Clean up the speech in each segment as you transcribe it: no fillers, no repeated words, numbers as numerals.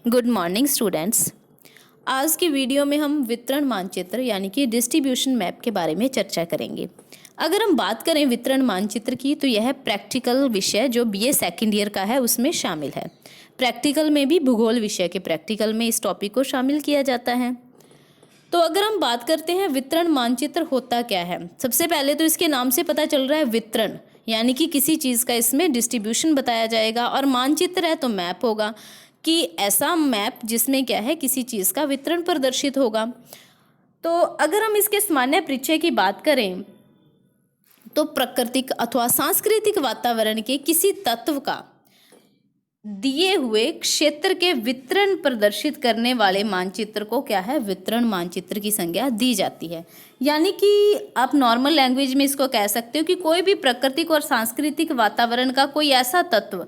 Good morning students. आज की video में हम वितरण मानचित्र यानी कि डिस्ट्रीब्यूशन मैप के बारे में चर्चा करेंगे। अगर हम बात करें वितरण मानचित्र की तो यह प्रैक्टिकल विषय जो बीए सेकेंड ईयर का है उसमें शामिल है। प्रैक्टिकल में भी भूगोल विषय के प्रैक्टिकल में इस टॉपिक को शामिल किया जाता है। तो अगर हम बात करते हैं वितरण मानचित्र होता क्या है, सबसे पहले तो इसके नाम से पता चल रहा है वितरण यानी कि किसी चीज़ का इसमें डिस्ट्रीब्यूशन बताया जाएगा, और मानचित्र है तो मैप होगा कि ऐसा मैप जिसमें क्या है किसी चीज़ का वितरण प्रदर्शित होगा। तो अगर हम इसके सामान्य परिचय की बात करें तो प्राकृतिक अथवा सांस्कृतिक वातावरण के किसी तत्व का दिए हुए क्षेत्र के वितरण प्रदर्शित करने वाले मानचित्र को क्या है वितरण मानचित्र की संज्ञा दी जाती है। यानी कि आप नॉर्मल लैंग्वेज में इसको कह सकते हो कि कोई भी प्राकृतिक और सांस्कृतिक वातावरण का कोई ऐसा तत्व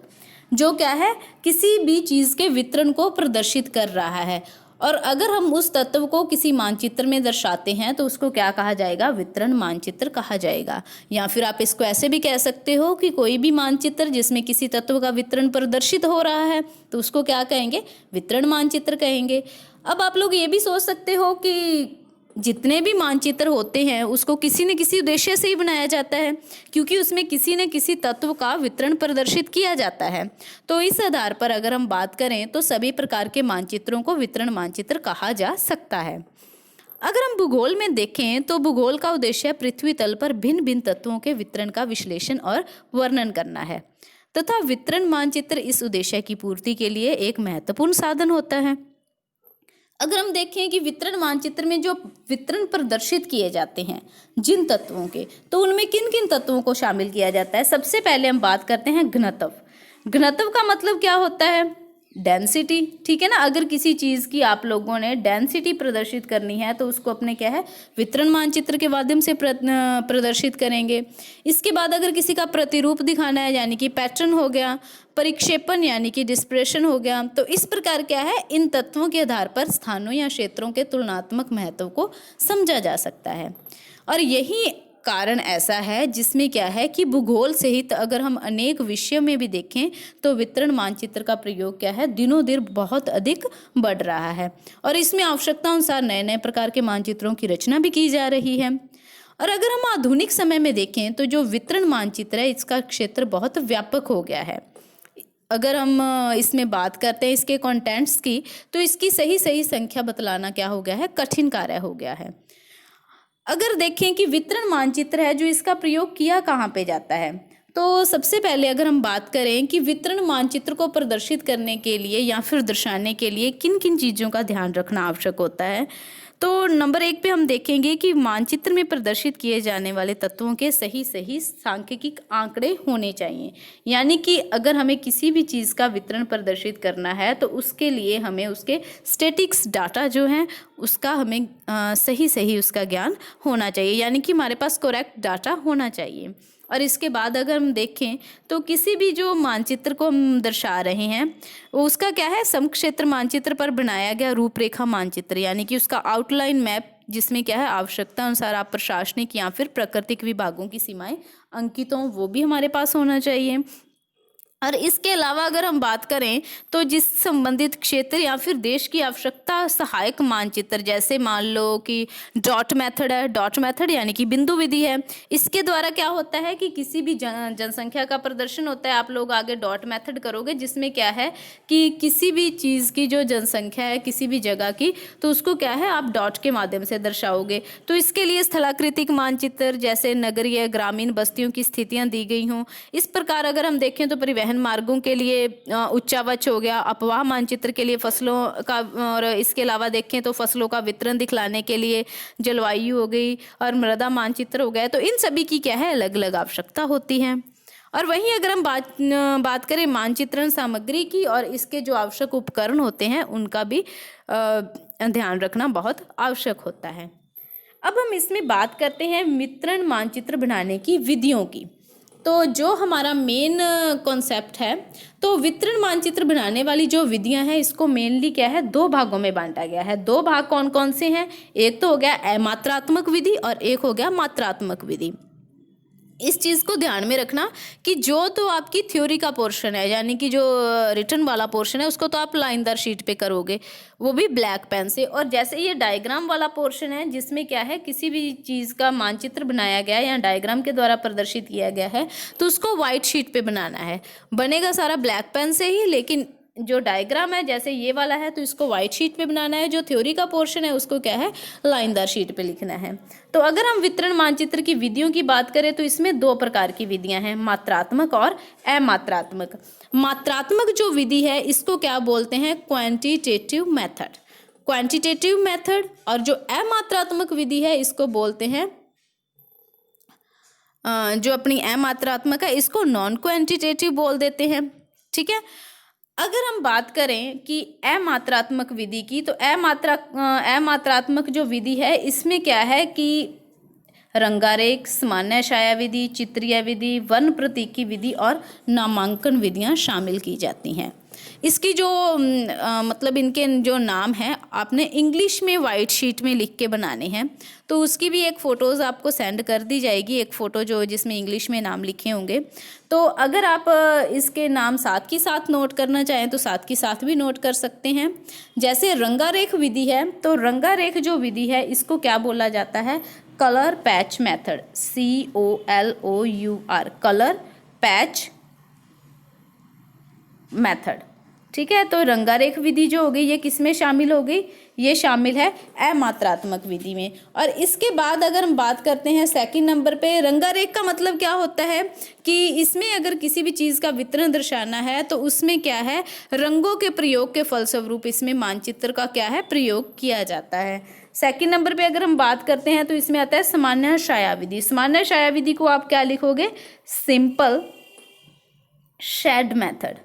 जो क्या है किसी भी चीज़ के वितरण को प्रदर्शित कर रहा है, और अगर हम उस तत्व को किसी मानचित्र में दर्शाते हैं तो उसको क्या कहा जाएगा, वितरण मानचित्र कहा जाएगा। या फिर आप इसको ऐसे भी कह सकते हो कि कोई भी मानचित्र जिसमें किसी तत्व का वितरण प्रदर्शित हो रहा है तो उसको क्या कहेंगे, वितरण मानचित्र कहेंगे। अब आप लोग ये भी सोच सकते हो कि जितने भी मानचित्र होते हैं उसको किसी न किसी उद्देश्य से ही बनाया जाता है, क्योंकि उसमें किसी न किसी तत्व का वितरण प्रदर्शित किया जाता है। तो इस आधार पर अगर हम बात करें तो सभी प्रकार के मानचित्रों को वितरण मानचित्र कहा जा सकता है। अगर हम भूगोल में देखें तो भूगोल का उद्देश्य पृथ्वी तल पर भिन्न भिन्न तत्वों के वितरण का विश्लेषण और वर्णन करना है, तथा वितरण मानचित्र इस उद्देश्य की पूर्ति के लिए एक महत्वपूर्ण साधन होता है। अगर हम देखें कि वितरण मानचित्र में जो वितरण प्रदर्शित किए जाते हैं जिन तत्वों के, तो उनमें किन किन तत्वों को शामिल किया जाता है। सबसे पहले हम बात करते हैं घनत्व। घनत्व का मतलब क्या होता है, डेंसिटी, ठीक है ना। अगर किसी चीज़ की आप लोगों ने डेंसिटी प्रदर्शित करनी है तो उसको अपने क्या है वितरण मानचित्र के माध्यम से प्रदर्शित करेंगे। इसके बाद अगर किसी का प्रतिरूप दिखाना है यानी कि पैटर्न हो गया, परिक्षेपण यानी कि डिस्पर्शन हो गया। तो इस प्रकार क्या है इन तत्वों के आधार पर स्थानों या क्षेत्रों के तुलनात्मक महत्व को समझा जा सकता है। और यही कारण ऐसा है जिसमें क्या है कि भूगोल सहित अगर हम अनेक विषयों में भी देखें तो वितरण मानचित्र का प्रयोग क्या है दिनों दिन बहुत अधिक बढ़ रहा है, और इसमें आवश्यकता अनुसार नए नए प्रकार के मानचित्रों की रचना भी की जा रही है। और अगर हम आधुनिक समय में देखें तो जो वितरण मानचित्र है इसका क्षेत्र बहुत व्यापक हो गया है। अगर हम इसमें बात करते हैं इसके कंटेंट्स की तो इसकी सही संख्या बतलाना क्या हो गया है, कठिन कार्य हो गया है। अगर देखें कि वितरण मानचित्र है जो इसका प्रयोग किया कहाँ पे जाता है, तो सबसे पहले अगर हम बात करें कि वितरण मानचित्र को प्रदर्शित करने के लिए या फिर दर्शाने के लिए किन किन चीज़ों का ध्यान रखना आवश्यक होता है, तो नंबर 1 पे हम देखेंगे कि मानचित्र में प्रदर्शित किए जाने वाले तत्वों के सही सांख्यिकी आंकड़े होने चाहिए। यानी कि अगर हमें किसी भी चीज़ का वितरण प्रदर्शित करना है तो उसके लिए हमें उसके स्टैटिक्स डाटा जो हैं उसका हमें सही उसका ज्ञान होना चाहिए, यानी कि हमारे पास करेक्ट डाटा होना चाहिए। और इसके बाद अगर हम देखें तो किसी भी जो मानचित्र को हम दर्शा रहे हैं उसका क्या है समक्षेत्र मानचित्र पर बनाया गया रूपरेखा मानचित्र, यानी कि उसका आउटलाइन मैप जिसमें क्या है आवश्यकता अनुसार आप प्रशासनिक या फिर प्राकृतिक विभागों की सीमाएं अंकित हों वो भी हमारे पास होना चाहिए। और इसके अलावा अगर हम बात करें तो जिस संबंधित क्षेत्र या फिर देश की आवश्यकता सहायक मानचित्र, जैसे मान लो कि डॉट मेथड है, डॉट मेथड यानी कि बिंदु विधि है, इसके द्वारा क्या होता है कि किसी भी जनसंख्या का प्रदर्शन होता है। आप लोग आगे डॉट मेथड करोगे जिसमें क्या है कि किसी भी चीज़ की जो जनसंख्या है किसी भी जगह की तो उसको क्या है आप डॉट के माध्यम से दर्शाओगे। तो इसके लिए स्थलाकृतिक मानचित्र जैसे नगरीय ग्रामीण बस्तियों की स्थितियाँ दी गई हों। इस प्रकार अगर हम देखें तो परिवहन मार्गों के लिए उच्चावच हो गया, अपवाह मानचित्र के लिए फसलों का, और इसके अलावा देखें तो फसलों का वितरण दिखलाने के लिए जलवायु हो गई और मृदा मानचित्र हो गया। तो इन सभी की क्या है अलग अलग आवश्यकता होती है। और वहीं अगर हम बात करें मानचित्रण सामग्री की और इसके जो आवश्यक उपकरण होते हैं उनका भी ध्यान रखना बहुत आवश्यक होता है। अब हम इसमें बात करते हैं वितरण मानचित्र बनाने की विधियों की। तो जो हमारा मेन कॉन्सेप्ट है तो वितरण मानचित्र बनाने वाली जो विधियां हैं इसको मेनली क्या है 2 भागों में बांटा गया है। 2 भाग कौन कौन से हैं, एक तो हो गया अमात्रात्मक विधि और एक हो गया मात्रात्मक विधि। इस चीज़ को ध्यान में रखना कि जो तो आपकी थ्योरी का पोर्शन है, यानी कि जो रिटन वाला पोर्शन है, उसको तो आप लाइनदार शीट पे करोगे, वो भी ब्लैक पेन से। और जैसे ये डायग्राम वाला पोर्शन है, जिसमें क्या है, किसी भी चीज़ का मानचित्र बनाया गया है या डायग्राम के द्वारा प्रदर्शित किया गया है, तो उसको वाइट शीट पे बनाना है। बनेगा सारा ब्लैक पेन से ही, लेकिन जो डायग्राम है जैसे ये वाला है, तो इसको वाइट शीट पे बनाना है। जो थ्योरी का पोर्शन है उसको क्या है, लाइनदार शीट पे लिखना है। तो अगर हम वितरण मानचित्र की विधियों की बात करें तो इसमें दो प्रकार की विधियां हैं, मात्रात्मक और अमात्रात्मक। मात्रात्मक जो विधि है इसको क्या बोलते हैं, क्वांटिटेटिव मेथड, क्वांटिटेटिव मेथड। और जो अमात्रात्मक विधि है इसको बोलते हैं, जो अपनी अमात्रात्मक है इसको नॉन क्वांटिटेटिव बोल देते हैं। ठीक है। अगर हम बात करें कि अमात्रात्मक विधि की, तो अमात्रात्मक जो विधि है इसमें क्या है कि रंगारेख, सामान्य छाया विधि, चित्रीय विधि, वर्ण प्रतीकी विधि और नामांकन विधियां शामिल की जाती हैं। इसकी जो मतलब इनके जो नाम हैं आपने इंग्लिश में वाइट शीट में लिख के बनाने हैं, तो उसकी भी एक फ़ोटोज़ आपको सेंड कर दी जाएगी, एक फ़ोटो जो जिसमें इंग्लिश में नाम लिखे होंगे। तो अगर आप इसके नाम साथ के साथ नोट करना चाहें तो साथ के साथ भी नोट कर सकते हैं। जैसे रंगारेख विधि है, तो रंगारेख जो विधि है इसको क्या बोला जाता है, colour patch method, COLOUR, colour patch method. ठीक है। तो रंगारेख विधि जो हो गई ये किस में शामिल हो गई, ये शामिल है अमात्रात्मक विधि में। और इसके बाद अगर हम बात करते हैं सेकंड नंबर पे, रंगारेख का मतलब क्या होता है कि इसमें अगर किसी भी चीज़ का वितरण दर्शाना है तो उसमें क्या है, रंगों के प्रयोग के फलस्वरूप इसमें मानचित्र का क्या है, प्रयोग किया जाता है। सेकंड नंबर पे अगर हम बात करते हैं तो इसमें आता है सामान्य छाया विधि। सामान्य छाया विधि को आप क्या लिखोगे, सिंपल शेड मेथड।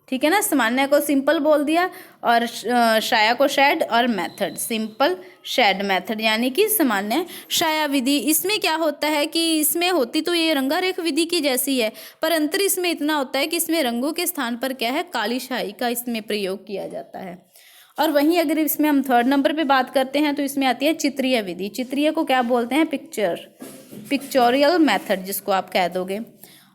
ठीक है ना, सामान्य को सिंपल बोल दिया और छाया को शेड, और मेथड सिंपल शेड मेथड, यानी कि सामान्य छाया विधि। इसमें क्या होता है कि इसमें होती तो ये रंगारेख विधि की जैसी है, पर अंतर इसमें इतना होता है कि इसमें रंगों के स्थान पर क्या है, काली स्याही का इसमें प्रयोग किया जाता है। और वहीं अगर इसमें हम थर्ड नंबर पे बात करते हैं तो इसमें आती है चित्रीय विधि। चित्रीय को क्या बोलते हैं, पिक्चोरियल मेथड जिसको आप कह दोगे।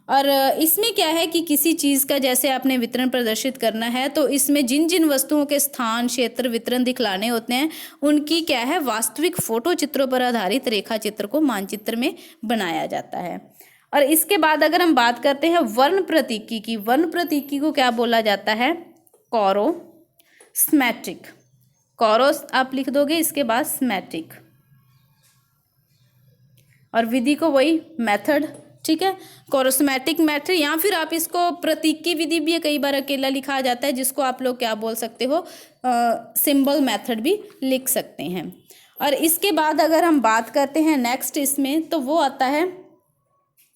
और इसमें क्या है कि किसी चीज़ का जैसे आपने वितरण प्रदर्शित करना है तो इसमें जिन जिन वस्तुओं के स्थान, क्षेत्र, वितरण दिखलाने होते हैं उनकी क्या है, वास्तविक फोटो चित्रों पर आधारित रेखा चित्र को मानचित्र में बनाया जाता है। और इसके बाद अगर हम बात करते हैं वर्ण प्रतीकी की, वर्ण प्रतीकी को क्या बोला जाता है, कोरोस्मैटिक। कोरोस आप लिख दोगे, इसके बाद स्मैटिक, और विधि को वही मेथड। ठीक है, कोरोस्मैटिक मेथड, या फिर आप इसको प्रतीकी विधि भी कई बार अकेला लिखा जाता है, जिसको आप लोग क्या बोल सकते हो, सिंबल मेथड भी लिख सकते हैं। और इसके बाद अगर हम बात करते हैं नेक्स्ट इसमें, तो वो आता है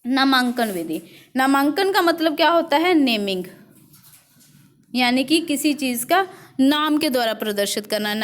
नामांकन विधि। नामांकन का मतलब क्या होता है, नेमिंग, यानी कि किसी चीज़ का नाम के द्वारा प्रदर्शित करना,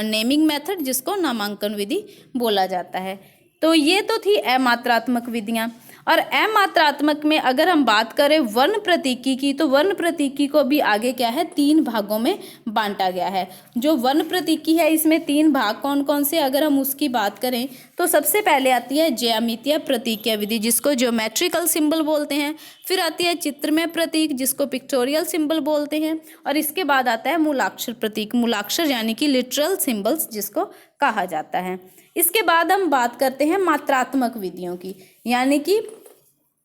नेमिंग मेथड, जिसको नामांकन विधि बोला जाता है। तो ये तो थी अमात्रात्मक विधियाँ। और अमात्रात्मक में अगर हम बात करें वर्ण प्रतीकी की, तो वर्ण प्रतीकी को भी आगे क्या है, 3 भागों में बांटा गया है। जो वर्ण प्रतीकी है इसमें 3 भाग कौन कौन से, अगर हम उसकी बात करें तो सबसे पहले आती है ज्यामितीय प्रतीकीय विधि, जिसको ज्योमेट्रिकल सिंबल बोलते हैं। फिर आती है चित्रमय प्रतीक, जिसको पिक्टोरियल सिंबल बोलते हैं। और इसके बाद आता है मूलाक्षर प्रतीक, मूलाक्षर यानी कि लिटरल सिंबल्स जिसको कहा जाता है। इसके बाद हम बात करते हैं मात्रात्मक विधियों की, यानी कि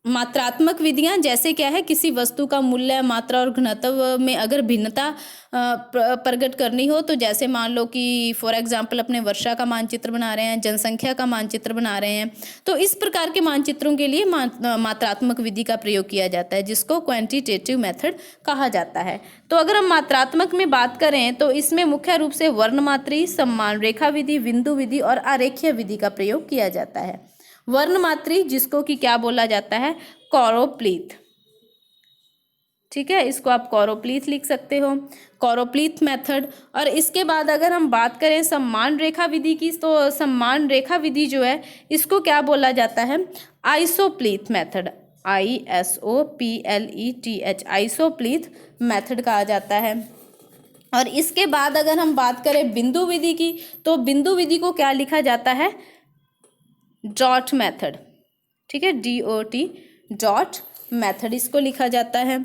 मात्रात्मक विधियां जैसे क्या है, किसी वस्तु का मूल्य, मात्रा और घनत्व में अगर भिन्नता प्रकट करनी हो, तो जैसे मान लो कि फॉर एग्जांपल अपने वर्षा का मानचित्र बना रहे हैं, जनसंख्या का मानचित्र बना रहे हैं, तो इस प्रकार के मानचित्रों के लिए मात्रात्मक विधि का प्रयोग किया जाता है, जिसको क्वांटिटेटिव मेथड कहा जाता है। तो अगर हम मात्रात्मक में बात करें तो इसमें मुख्य रूप से वर्णमात्री, सम्मान रेखा विधि, बिंदु विधि और आरेखीय विधि का प्रयोग किया जाता है। वर्णमात्री जिसको कि क्या बोला जाता है, कौरोप्लीथ। ठीक है, इसको आप कौरोप्लीथ लिख सकते हो, कौरोप्लीथ मेथड। और इसके बाद अगर हम बात करें सम्मान रेखा विधि की, तो सम्मान रेखा विधि जो है इसको क्या बोला जाता है, आइसोप्लीथ मेथड, ISOPLETH, आइसोप्लीथ मेथड कहा जाता है। और इसके बाद अगर हम बात करें बिंदु विधि की, तो बिंदु विधि को क्या लिखा जाता है, डॉट मेथड, ठीक है, DOT डॉट मेथड इसको लिखा जाता है।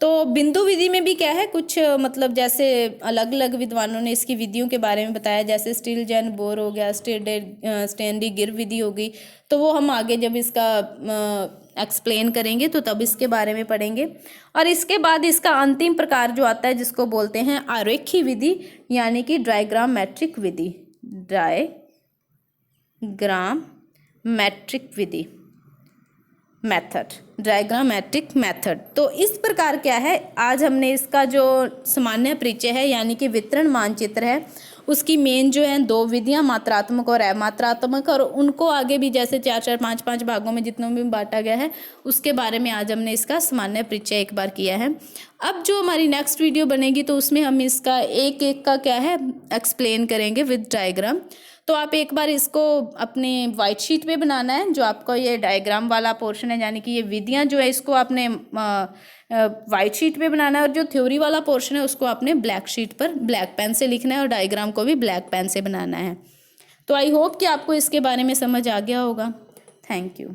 तो बिंदु विधि में भी क्या है, कुछ मतलब जैसे अलग अलग विद्वानों ने इसकी विधियों के बारे में बताया, जैसे स्टिलजैन बोर हो गया, स्टैंडी गिर विधि हो गई, तो वो हम आगे जब इसका एक्सप्लेन करेंगे तो तब इसके बारे में पढ़ेंगे। और इसके बाद इसका अंतिम प्रकार जो आता है जिसको बोलते हैं आरेखीय विधि यानी कि डायग्रामेट्रिक विधि, डायग्रामेट्रिक विधि मेथड, डायग्रामेट्रिक मेथड। तो इस प्रकार क्या है, आज हमने इसका जो सामान्य परिचय है यानी कि वितरण मानचित्र है उसकी मेन जो है दो विधियां, मात्रात्मक और अमात्रात्मक, और उनको आगे भी जैसे 4-4, 5-5 भागों में जितनों में बांटा गया है उसके बारे में आज हमने इसका सामान्य परिचय एक बार किया है। अब जो हमारी नेक्स्ट वीडियो बनेगी तो उसमें हम इसका एक एक का क्या है एक्सप्लेन करेंगे विद डायग्राम। तो आप एक बार इसको अपने वाइट शीट पे बनाना है, जो आपका ये डायग्राम वाला पोर्शन है यानी कि ये विधियां जो है इसको आपने वाइट शीट पे बनाना है, और जो थ्योरी वाला पोर्शन है उसको आपने ब्लैक शीट पर ब्लैक पेन से लिखना है और डायग्राम को भी ब्लैक पेन से बनाना है। तो आई होप कि आपको इसके बारे में समझ आ गया होगा। Thank you.